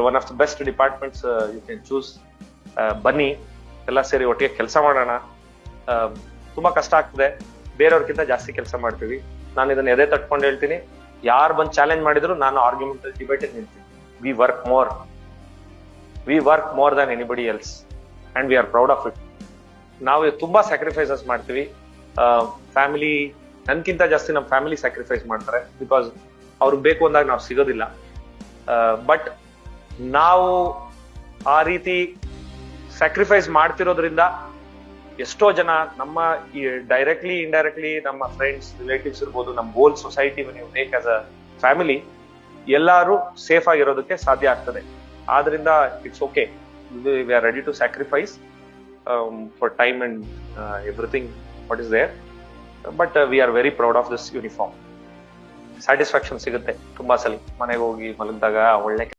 One of the best departments you can choose. ಬನ್ನಿ, ಎಲ್ಲ ಸೇರಿ ಒಟ್ಟಿಗೆ ಕೆಲಸ ಮಾಡೋಣ. ತುಂಬಾ ಕಷ್ಟ ಆಗ್ತದೆ, ಬೇರೆಯವ್ರಕ್ಕಿಂತ ಜಾಸ್ತಿ ಕೆಲಸ ಮಾಡ್ತೀವಿ. ನಾನು ಇದನ್ನ ಎದೆ ತಟ್ಕೊಂಡು ಹೇಳ್ತೀನಿ, ಯಾರು ಬಂದು ಚಾಲೆಂಜ್ ಮಾಡಿದ್ರು ನಾನು ಆರ್ಗ್ಯುಮೆಂಟ್ ಡಿಬೇಟ್ ನಿಲ್ತೀನಿ. We work more than anybody else and we are proud of it. ನಾವು ತುಂಬಾ ಸ್ಯಾಕ್ರಿಫೈಸಸ್ ಮಾಡ್ತೀವಿ. ಫ್ಯಾಮಿಲಿ ನನ್ಕಿಂತ ಜಾಸ್ತಿ ನಮ್ಮ ಫ್ಯಾಮಿಲಿ ಸ್ಯಾಕ್ರಿಫೈಸ್ ಮಾಡ್ತಾರೆ, ಬಿಕಾಸ್ ಅವ್ರಿಗೆ ಬೇಕು ಅಂದಾಗ ನಾವು ಸಿಗೋದಿಲ್ಲ. ಬಟ್ ನಾವು ಆ ರೀತಿ ಸ್ಯಾಕ್ರಿಫೈಸ್ ಮಾಡ್ತಿರೋದ್ರಿಂದ ಎಷ್ಟೋ ಜನ ನಮ್ಮ ಡೈರೆಕ್ಟ್ಲಿ ಇಂಡೈರೆಕ್ಟ್ಲಿ ನಮ್ಮ ಫ್ರೆಂಡ್ಸ್, ರಿಲೇಟಿವ್ಸ್ ಇರ್ಬೋದು, ನಮ್ಮ ಹೋಲ್ ಸೊಸೈಟಿ ನೀವು ಟೇಕ್ ಆಸ್ ಅ ಫ್ಯಾಮಿಲಿ, ಎಲ್ಲರೂ ಸೇಫ್ ಆಗಿರೋದಕ್ಕೆ ಸಾಧ್ಯ ಆಗ್ತದೆ. ಆದ್ರಿಂದ it's okay, we are ready to sacrifice for time and everything what is there. But we are very proud of this uniform. Satisfaction ಸಿಗುತ್ತೆ ತುಂಬಾ ಸಲ ಮನೆಗೆ ಹೋಗಿ ಮಲಗಿದಾಗ. ಒಳ್ಳೆ